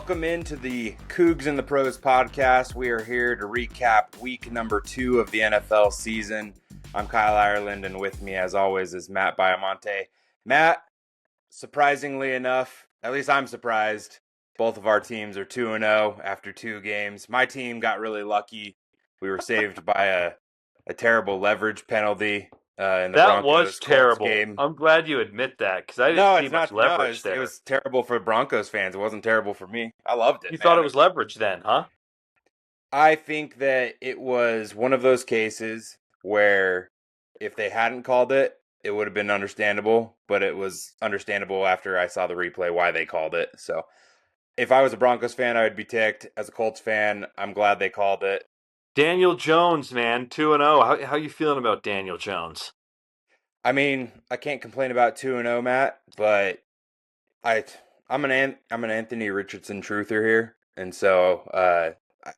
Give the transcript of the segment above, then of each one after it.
Welcome into the Cougs and the Pros podcast. We are here to recap week number 2 of the NFL season. I'm Kyle Ireland, and with me, as always, is Matt Baiamonte. Matt, surprisingly enough, at least I'm surprised, both of our teams are 2-0 after 2 games. My team got really lucky. We were saved by a terrible leverage penalty in the That Broncos was terrible. game. I'm glad you admit that because I didn't see much leverage there. It was terrible for Broncos fans. It wasn't terrible for me. I loved it. You thought it was leverage then, huh? I think that it was one of those cases where if they hadn't called it, it would have been understandable, but it was understandable after I saw the replay why they called it. So if I was a Broncos fan, I would be ticked. As a Colts fan, I'm glad they called it. Daniel Jones, man, 2-0. How you feeling about Daniel Jones? I mean, I can't complain about 2-0, Matt, but I'm an Anthony Richardson truther here, and so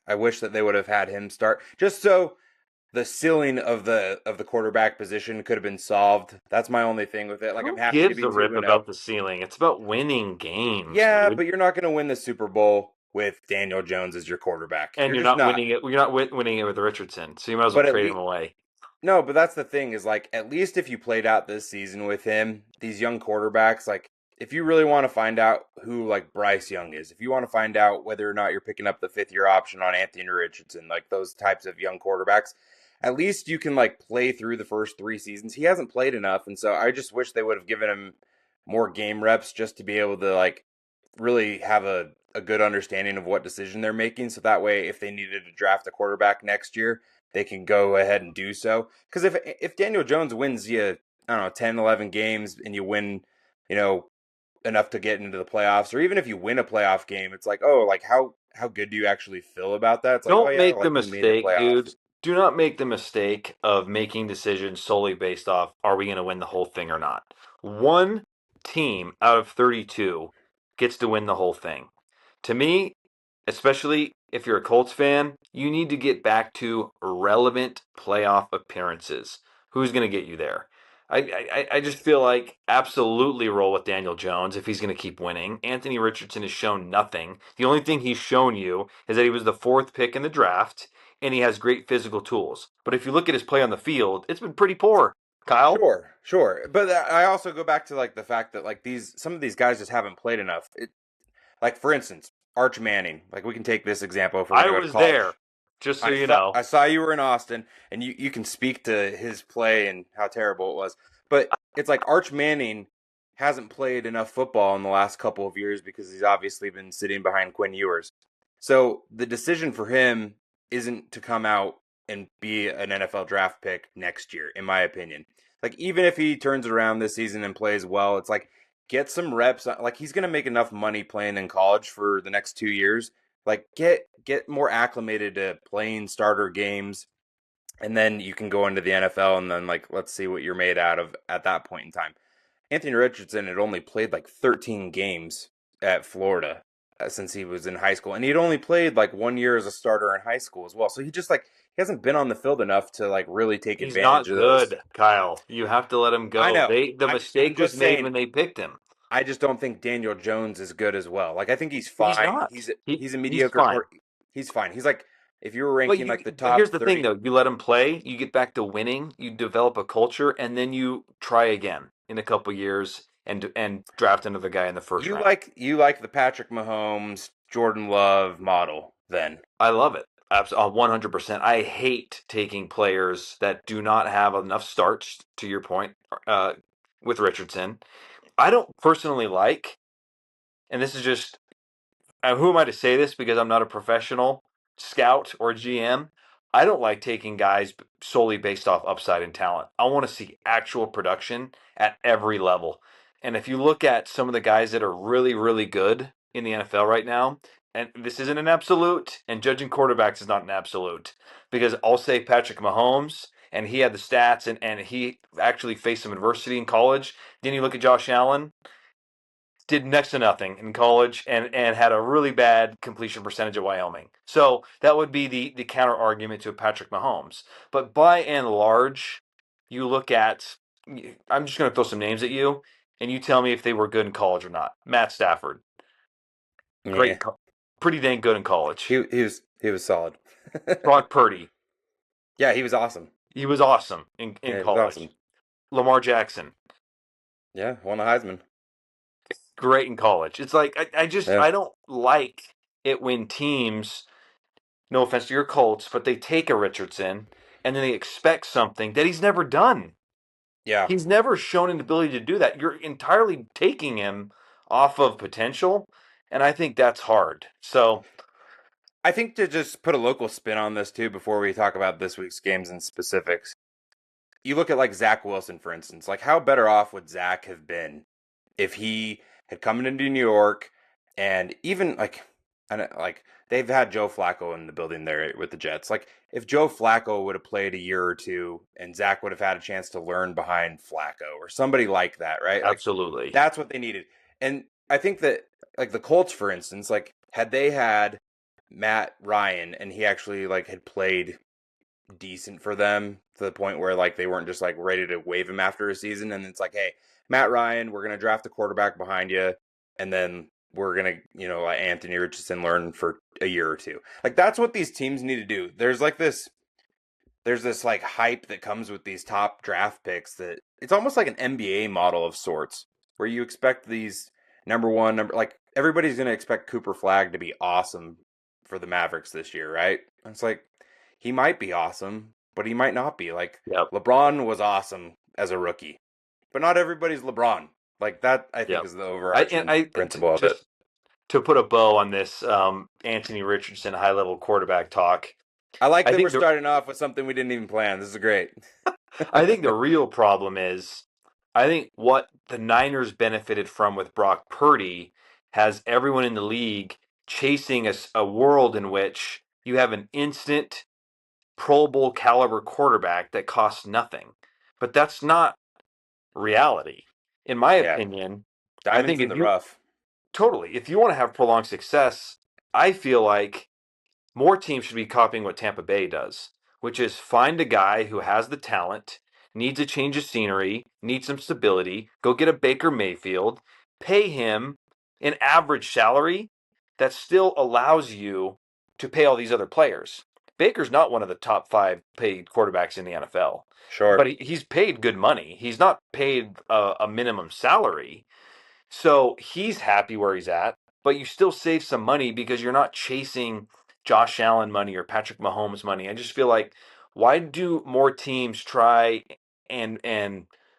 I wish that they would have had him start just so the ceiling of the quarterback position could have been solved. That's my only thing with it. Like, Who I'm happy to gives be a rip 2-0. about the ceiling? It's about winning games. Yeah, dude. but you're not going to win the Super Bowl with Daniel Jones as your quarterback. And you're just not winning it. You're not winning it with Richardson, so you might as well But trade him away. No, but that's the thing is, like, at least if you played out this season with him, these young quarterbacks, like, if you really want to find out who, like, Bryce Young is, if you want to find out whether or not you're picking up the 5th-year option on Anthony Richardson, like those types of young quarterbacks, at least you can, like, play through the first 3 seasons. He hasn't played enough, and so I just wish they would have given him more game reps just to be able to, like, really have a good understanding of what decision they're making, so that way if they needed to draft a quarterback next year, they can go ahead and do so. Because if Daniel Jones wins you, I don't know, 10, 11 games and you win, enough to get into the playoffs, or even if you win a playoff game, it's like, oh, like how good do you actually feel about that? It's like, oh Don't yeah, make the like we made the mistake, dude. playoffs. Do not make the mistake of making decisions solely based off are we going to win the whole thing or not. One team out of 32 gets to win the whole thing. To me, especially if you're a Colts fan, you need to get back to relevant playoff appearances. Who's going to get you there? I just feel like absolutely roll with Daniel Jones if he's going to keep winning. Anthony Richardson has shown nothing. The only thing he's shown you is that he was the 4th pick in the draft and he has great physical tools. But if you look at his play on the field, it's been pretty poor, Kyle. Sure. But I also go back to like the fact that like some of these guys just haven't played enough. Like for instance, Arch Manning. Like we can take this example if we're I going to go to was college. there, just so you know. I saw you were in Austin, and you can speak to his play and how terrible it was. But it's like Arch Manning hasn't played enough football in the last couple of years because he's obviously been sitting behind Quinn Ewers. So the decision for him isn't to come out and be an NFL draft pick next year, in my opinion. Like, even if he turns it around this season and plays well, it's like, get some reps. Like, he's going to make enough money playing in college for the next 2 years. Like, get more acclimated to playing starter games, and then you can go into the NFL, and then, like, let's see what you're made out of at that point in time. Anthony Richardson had only played, like, 13 games at Florida since he was in high school, and he'd only played, like, 1 year as a starter in high school as well. So he just, like, he hasn't been on the field enough to, like, really take advantage of those. He's not good, Kyle. You have to let him go. I know. The mistake was made when they picked him. I just don't think Daniel Jones is good as well. Like, I think he's fine. He's not. He's a mediocre. He's fine. He's fine. He's like, if you were ranking like the top. Here's the 30... thing, though. You let him play. You get back to winning. You develop a culture, and then you try again in a couple years and draft another guy in the first round. You like the Patrick Mahomes, Jordan Love model. Then I love it. 100%. I hate taking players that do not have enough starts. To your point, with Richardson. I don't personally like, and this is just, who am I to say this because I'm not a professional scout or GM. I don't like taking guys solely based off upside and talent. I want to see actual production at every level. And if you look at some of the guys that are really, really good in the NFL right now, and this isn't an absolute, and judging quarterbacks is not an absolute, because I'll say Patrick Mahomes, and he had the stats, and he actually faced some adversity in college. Then you look at Josh Allen, did next to nothing in college and had a really bad completion percentage at Wyoming. So that would be the counter argument to Patrick Mahomes. But by and large, you look at, I'm just going to throw some names at you, and you tell me if they were good in college or not. Matt Stafford. yeah. pretty dang good in college. He was solid. Brock Purdy, Yeah, he was awesome. he was awesome in Yeah, he was college. awesome. Lamar Jackson, Yeah, won a Heisman. great in college. It's like Yeah, I don't like it when teams, no offense to your Colts, but they take a Richardson and then they expect something that he's never done. yeah. He's never shown an ability to do that. You're entirely taking him off of potential, and I think that's hard. So, I think to just put a local spin on this too, before we talk about this week's games and specifics, you look at like Zach Wilson, for instance. Like, how better off would Zach have been if he had come into New York and even like they've had Joe Flacco in the building there with the Jets. Like, if Joe Flacco would have played a year or two and Zach would have had a chance to learn behind Flacco or somebody like that, right? Like, absolutely. that's what they needed. And I think that like the Colts, for instance, like had they had Matt Ryan and he actually like had played decent for them to the point where like they weren't just like ready to waive him after a season, and it's like, hey, Matt Ryan, we're gonna draft a quarterback behind you, and then we're gonna like Anthony Richardson learn for a year or two. Like, that's what these teams need to do. There's this like hype that comes with these top draft picks that it's almost like an NBA model of sorts, where you expect these number one number like everybody's gonna expect Cooper Flagg to be awesome for the Mavericks this year, right? And it's like he might be awesome, but he might not be. Like, Yep. LeBron was awesome as a rookie, but not everybody's LeBron. Like, that, I think, Yep. is the overarching principle of it. Just to put a bow on this Anthony Richardson high level quarterback talk. I like I that we're think the starting off with something we didn't even plan. This is great. I think the real problem is, I think what the Niners benefited from with Brock Purdy has everyone in the league chasing a world in which you have an instant Pro Bowl caliber quarterback that costs nothing. But that's not reality. In my Yeah, opinion, I diamonds think in if the you rough. totally, if you want to have prolonged success, I feel like more teams should be copying what Tampa Bay does, which is find a guy who has the talent, needs a change of scenery, needs some stability, go get a Baker Mayfield, pay him an average salary that still allows you to pay all these other players. Baker's not one of the top 5 paid quarterbacks in the NFL, but Sure. he's paid good money. He's not paid a minimum salary. So he's happy where he's at, but you still save some money because you're not chasing Josh Allen money or Patrick Mahomes money. I just feel like, why do more teams try and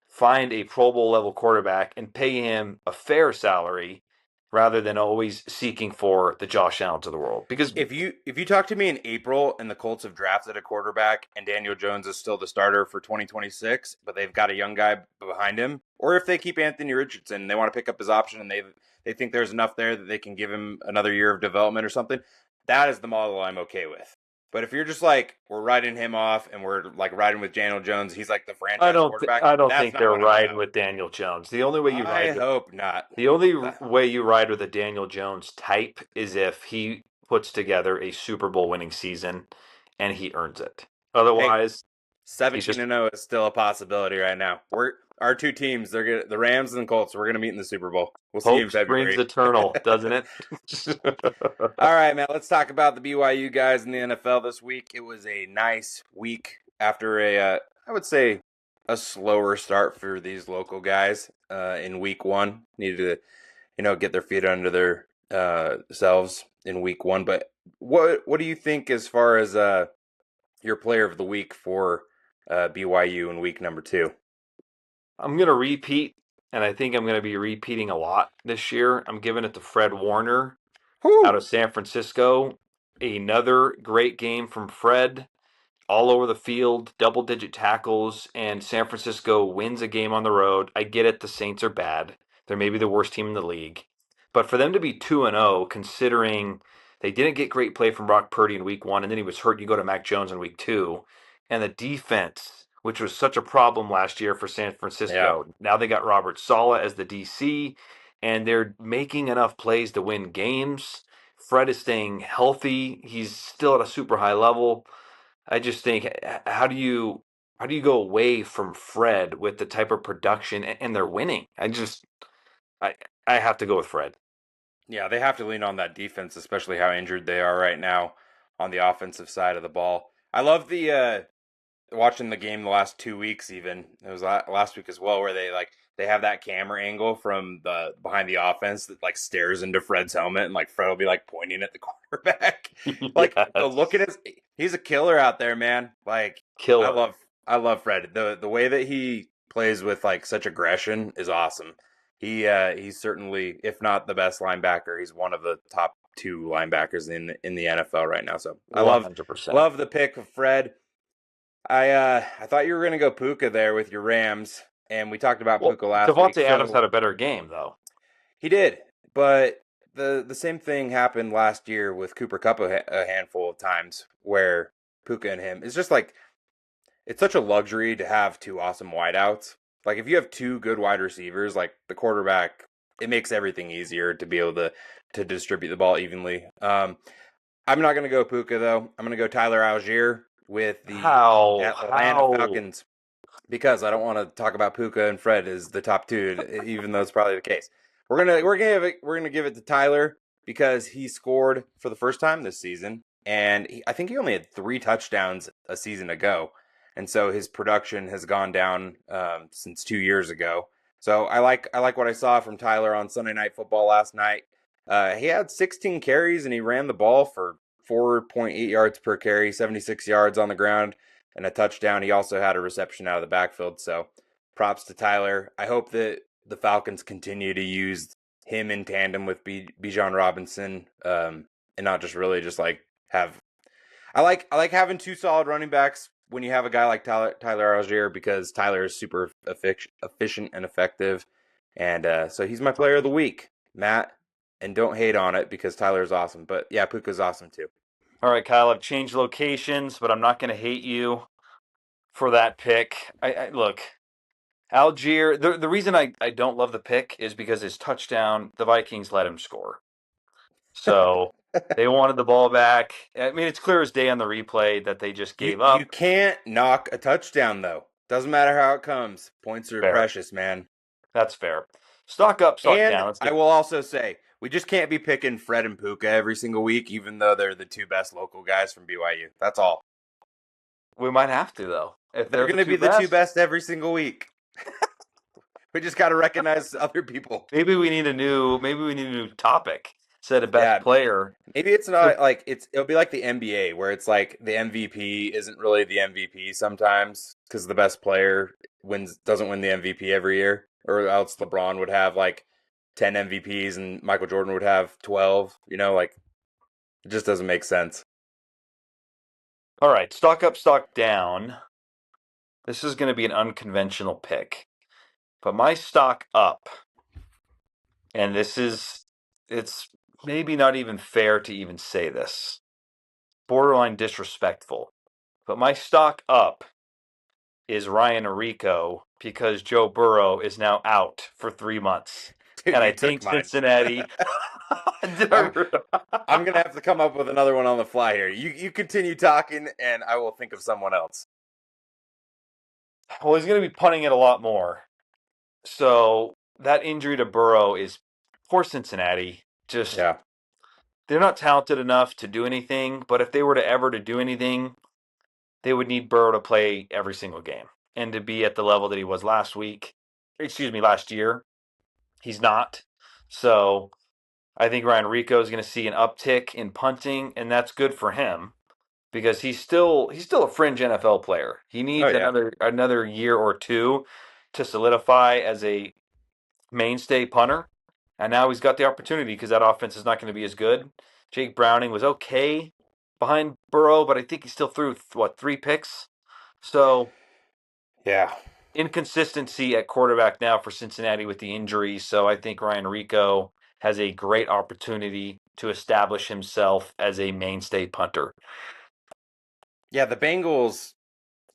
find a Pro Bowl level quarterback and pay him a fair salary rather than always seeking for the Josh Allens of the world? Because If you talk to me in April and the Colts have drafted a quarterback and Daniel Jones is still the starter for 2026, but they've got a young guy behind him, or if they keep Anthony Richardson and they want to pick up his option and they think there's enough there that they can give him another year of development or something, that is the model I'm okay with. But if you're just like, we're writing him off and we're like riding with Daniel Jones, he's like the franchise quarterback, I don't that's think not they're what I'm riding about. with Daniel Jones. The only way you I ride with hope not. The only way you ride with a Daniel Jones type is if he puts together a Super Bowl winning season and he earns it. Hey, Otherwise, he's 17 just and 0 is still a possibility right now. We're our two teams, the Rams and the Colts, we're gonna meet in the Super Bowl. We'll see you hope in springs February. eternal, doesn't it? All right, man. Let's talk about the BYU guys in the NFL this week. It was a nice week after I would say, a slower start for these local guys in week one. Needed to, get their feet under their selves in week one. But what do you think as far as your player of the week for BYU in week number two? I'm going to repeat, and I think I'm going to be repeating a lot this year. I'm giving it to Fred Warner out Whew. of San Francisco. Another great game from Fred. All over the field, double-digit tackles, and San Francisco wins a game on the road. I get it, the Saints are bad. They're maybe the worst team in the league. But for them to be 2-0, considering they didn't get great play from Brock Purdy in week 1, and then he was hurt, you go to Mac Jones in week 2, and the defense, which was such a problem last year for San Yeah. Francisco. Now they got Robert Saleh as the DC, and they're making enough plays to win games. Fred is staying healthy. He's still at a super high level. I just think, how do you go away from Fred with the type of production and they're winning? I I have to go with Fred. Yeah, they have to lean on that defense, especially how injured they are right now on the offensive side of the ball. I love the watching the game the last 2 weeks. Even it was last week as well, where they have that camera angle from the behind the offense that like stares into Fred's helmet, and like Fred will be like pointing at the quarterback. Like the look at Yes. he's a killer out there, man. Like I Killer. love I love Fred. The way that he plays with like such aggression is awesome. He's certainly, if not the best linebacker, he's one of the top two linebackers in the NFL right now. So I love 100%. love the pick of Fred. I thought you were gonna go Puka there with your Rams, and we talked about Well, Puka last week. Devontae Adams So had a better game, though. he did, but the same thing happened last year with Cooper Cup a handful of times where Puka and him. It's just like it's such a luxury to have two awesome wideouts. Like if you have two good wide receivers, like the quarterback, it makes everything easier to be able to distribute the ball evenly. I'm not going to go Puka though. I'm going to go Tyler Algier with the How? Atlanta How? Falcons because I don't want to talk about Puka and Fred as the top two, even though it's probably the case. We're gonna give it to Tyler because he scored for the first time this season, and I think he only had 3 touchdowns a season ago, and so his production has gone down since 2 years ago. So I like what I saw from Tyler on Sunday Night Football last night. He had 16 carries and he ran the ball for 4.8 yards per carry, 76 yards on the ground, and a touchdown. He also had a reception out of the backfield. So props to Tyler. I hope that the Falcons continue to use him in tandem with Bijan Robinson, and not just really just like have. I like having two solid running backs when you have a guy like Tyler Algier because Tyler is super efficient and effective, and so he's my player of the week, Matt. And don't hate on it because Tyler's awesome, but yeah, Puka's awesome too. All right, Kyle, I've changed locations, but I'm not going to hate you for that pick. Look, Algier, the reason I don't love the pick is because his touchdown, the Vikings let him score. So they wanted the ball back. I mean, it's clear as day on the replay that they just gave You up. can't knock a touchdown though. Doesn't matter how it comes. Points are Fair. precious, man. That's fair. Stock up, stock And down. Let's I get. will also say we just can't be picking Fred and Puka every single week, even though they're the two best local guys from BYU. That's all. We might have to though. If They're they're the going to two be the two best, best every single week. We just got to recognize other people. maybe we need a new topic. Instead of best Yeah, player. maybe it's So not like it'll be like the NBA where it's like the MVP isn't really the MVP sometimes because the best player wins doesn't win the MVP every year, or else LeBron would have like 10 MVPs and Michael Jordan would have 12. You know, like it just doesn't make sense. all right, stock up, stock down. This is going to be an unconventional pick. But my stock up, and it's maybe not even fair to even say this, borderline disrespectful. But my stock up is Ryan Arico because Joe Burrow is now out for 3 months. Dude, And I you took think mine. Cincinnati. Did I'm I- I'm gonna have to come up with another one on the fly here. You continue talking, and I will think of someone else. well, he's going to be punting it a lot more. So that injury to Burrow is poor Cincinnati. Just Yeah. they're not talented enough to do anything. But if they were to ever to do anything, they would need Burrow to play every single game and to be at the level that he was last week. Excuse me, last year. He's not. So I think Ryan Rico is going to see an uptick in punting, and that's good for him because he's still a fringe NFL player. He Oh needs yeah. another year or two to solidify as a mainstay punter, and now he's got the opportunity because that offense is not going to be as good. Jake Browning was okay behind Burrow, but I think he still threw 3 picks. So Yeah. inconsistency at quarterback now for Cincinnati with the injuries. So I think Ryan Rico has a great opportunity to establish himself as a mainstay punter. Yeah, the Bengals,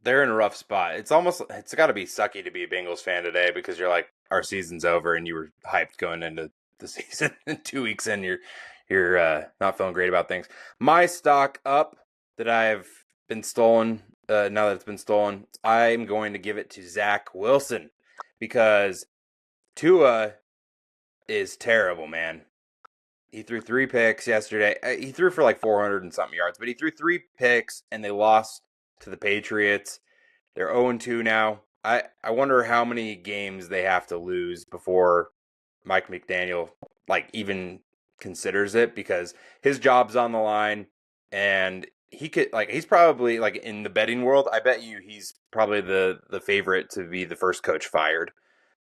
they're in a rough spot. It's got to be sucky to be a Bengals fan today because you're like our season's over and you were hyped going into the season and 2 weeks in you're not feeling great about things. My stock up that I've been stolen now that it's been stolen, I'm going to give it to Zach Wilson because Tua is terrible, man. He threw 3 picks yesterday. He threw for like 400 and something yards, but he threw 3 picks and they lost to the Patriots. They're 0-2 now. I wonder how many games they have to lose before Mike McDaniel like even considers it, because his job's on the line and he could like he's probably like in the betting world, I bet you he's probably the favorite to be the first coach fired.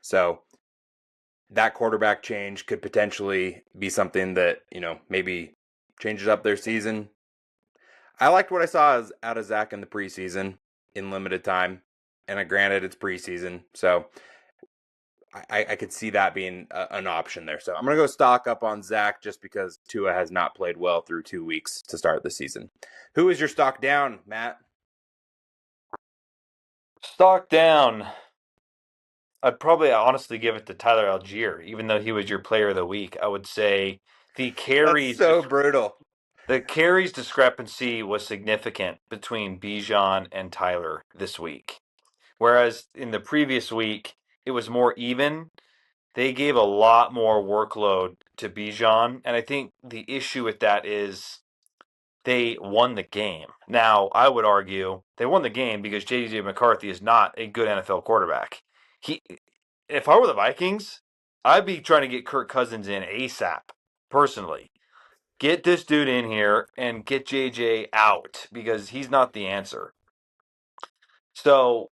So that quarterback change could potentially be something that, maybe changes up their season. I liked what I saw out of Zach in the preseason in limited time. And granted, it's preseason. So I could see that being an option there. So I'm going to go stock up on Zach just because Tua has not played well through 2 weeks to start the season. Who is your stock down, Matt? Stock down. I'd probably honestly give it to Tyler Allgeier, even though he was your player of the week. I would say the That's carries so brutal. the carries discrepancy was significant between Bijan and Tyler this week. Whereas in the previous week, it was more even. They gave a lot more workload to Bijan, and I think the issue with that is they won the game. Now, I would argue they won the game because J.J. McCarthy is not a good NFL quarterback. He, if I were the Vikings, I'd be trying to get Kirk Cousins in ASAP, personally. Get this dude in here and get JJ out because he's not the answer. So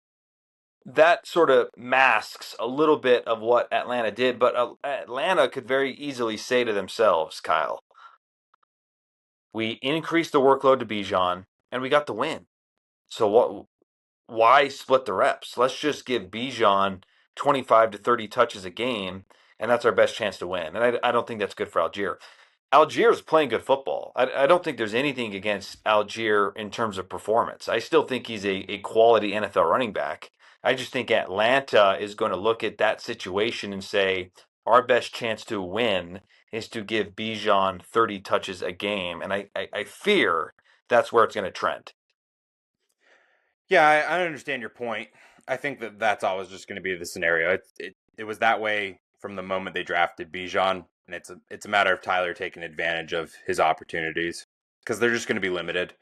that sort of masks a little bit of what Atlanta did, but Atlanta could very easily say to themselves, Kyle, we increased the workload to Bijan and we got the win. So what? Why split the reps? Let's just give Bijan 25 to 30 touches a game, and that's our best chance to win. And I don't think that's good for Algier. Algier is playing good football. I don't think there's anything against Algier in terms of performance. I still think he's a quality NFL running back. I just think Atlanta is going to look at that situation and say, our best chance to win is to give Bijan 30 touches a game. And I fear that's where it's going to trend. Yeah, I understand your point. I think that that's always just going to be the scenario. It was that way from the moment they drafted Bijan, and it's a matter of Tyler taking advantage of his opportunities because they're just going to be limited.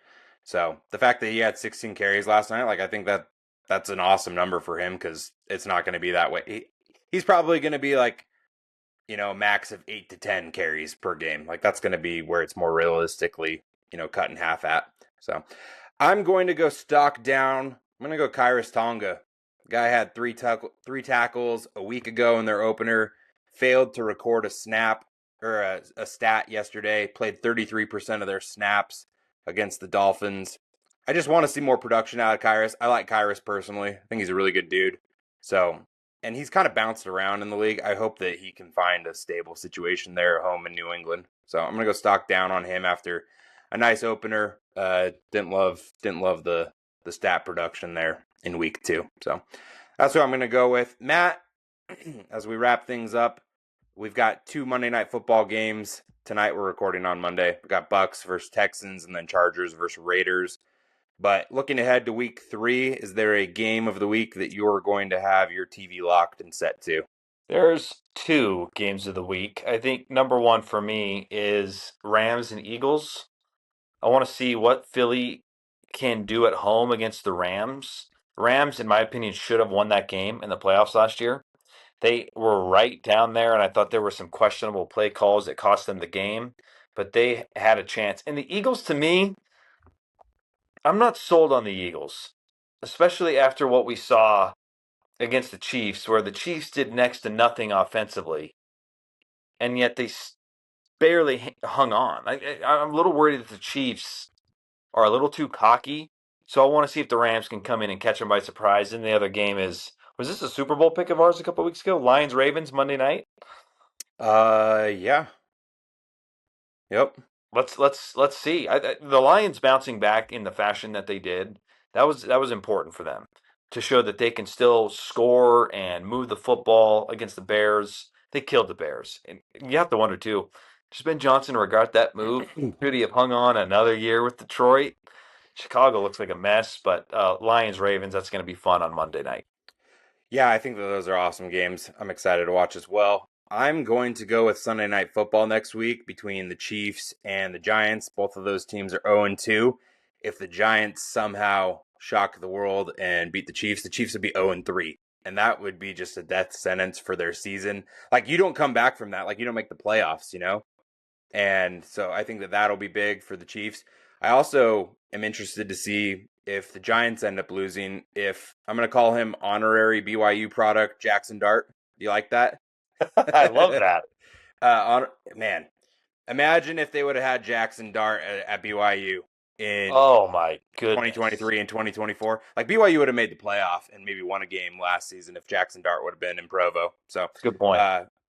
So the fact that he had 16 carries last night, like I think that's an awesome number for him because it's not going to be that way. He's probably going to be like max of 8 to 10 carries per game. Like that's going to be where it's more realistically cut in half at. So I'm going to go stock down. I'm going to go Kairos Tonga. The guy had three tackles a week ago in their opener. Failed to record a snap or a stat yesterday. Played 33% of their snaps against the Dolphins. I just want to see more production out of Kairos. I like Kairos personally. I think he's a really good dude. So, and he's kind of bounced around in the league. I hope that he can find a stable situation there at home in New England. So I'm going to go stock down on him after a nice opener. Didn't love the stat production there in week 2. So that's what I'm going to go with. Matt, as we wrap things up, we've got 2 Monday Night Football games tonight. We're recording on Monday. We got Bucks versus Texans and then Chargers versus Raiders. But looking ahead to week 3, is there a game of the week that you're going to have your TV locked and set to? There's 2 games of the week. I think number 1 for me is Rams and Eagles. I want to see what Philly can do at home against the Rams. Rams, in my opinion, should have won that game in the playoffs last year. They were right down there, and I thought there were some questionable play calls that cost them the game, but they had a chance. And the Eagles, to me, I'm not sold on the Eagles, especially after what we saw against the Chiefs, where the Chiefs did next to nothing offensively, and yet they barely hung on. I'm a little worried that the Chiefs are a little too cocky, so I want to see if the Rams can come in and catch them by surprise. And the other game was this a Super Bowl pick of ours a couple weeks ago? Lions Ravens Monday night. Yeah. Yep. Let's see. The Lions bouncing back in the fashion that they did, that was important for them to show that they can still score and move the football against the Bears. They killed the Bears, and you have to wonder too. Does Ben Johnson regret that move? Could he have hung on another year with Detroit? Chicago looks like a mess, but Lions Ravens, that's going to be fun on Monday night. Yeah, I think that those are awesome games. I'm excited to watch as well. I'm going to go with Sunday Night Football next week between the Chiefs and the Giants. Both of those teams are 0-2. If the Giants somehow shock the world and beat the Chiefs would be 0-3. And that would be just a death sentence for their season. Like, you don't come back from that. Like, you don't make the playoffs, you know? And so I think that that'll be big for the Chiefs. I also am interested to see if the Giants end up losing, if I'm going to call him honorary BYU product Jackson Dart. Do you like that? I love that. Man, imagine if they would have had Jackson Dart at BYU in Oh my goodness. 2023 and 2024. Like, BYU would have made the playoff and maybe won a game last season if Jackson Dart would have been in Provo. So Good point.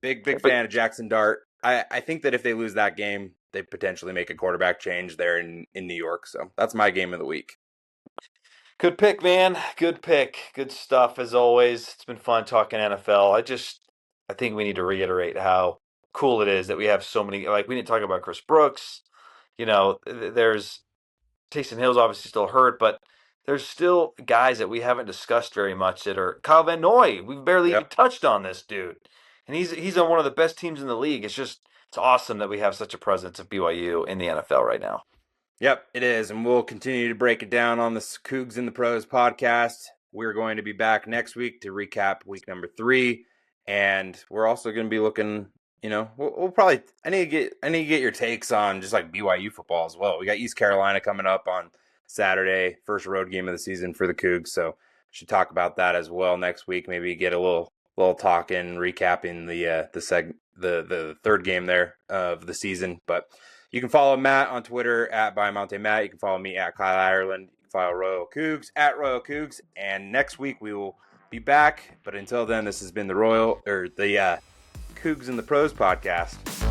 Big But fan of Jackson Dart. I think that if they lose that game, they potentially make a quarterback change there in New York. So that's my game of the week. good pick, man. Good pick. Good stuff as always. It's been fun talking NFL. I think we need to reiterate how cool it is that we have so many. Like, we didn't talk about Chris Brooks. You know, there's Taysom Hill's obviously still hurt, but there's still guys that we haven't discussed very much that are Kyle Van Noy. We've barely even Yep. touched on this dude, and he's on one of the best teams in the league. It's awesome that we have such a presence of BYU in the NFL right now. Yep, it is. And we'll continue to break it down on the Cougs in the Pros podcast. We're going to be back next week to recap week number 3. And we're also going to be looking, we'll probably, I need to get your takes on just like BYU football as well. We got East Carolina coming up on Saturday, first road game of the season for the Cougs. So should talk about that as well next week. Maybe get a little talk in recapping the third game there of the season. But you can follow Matt on Twitter at Baiamonte Matt. You can follow me at Kyle Ireland. You can follow Royal Cougs at Royal Cougs. And next week we will be back. But until then, this has been the Cougs in the Pros podcast.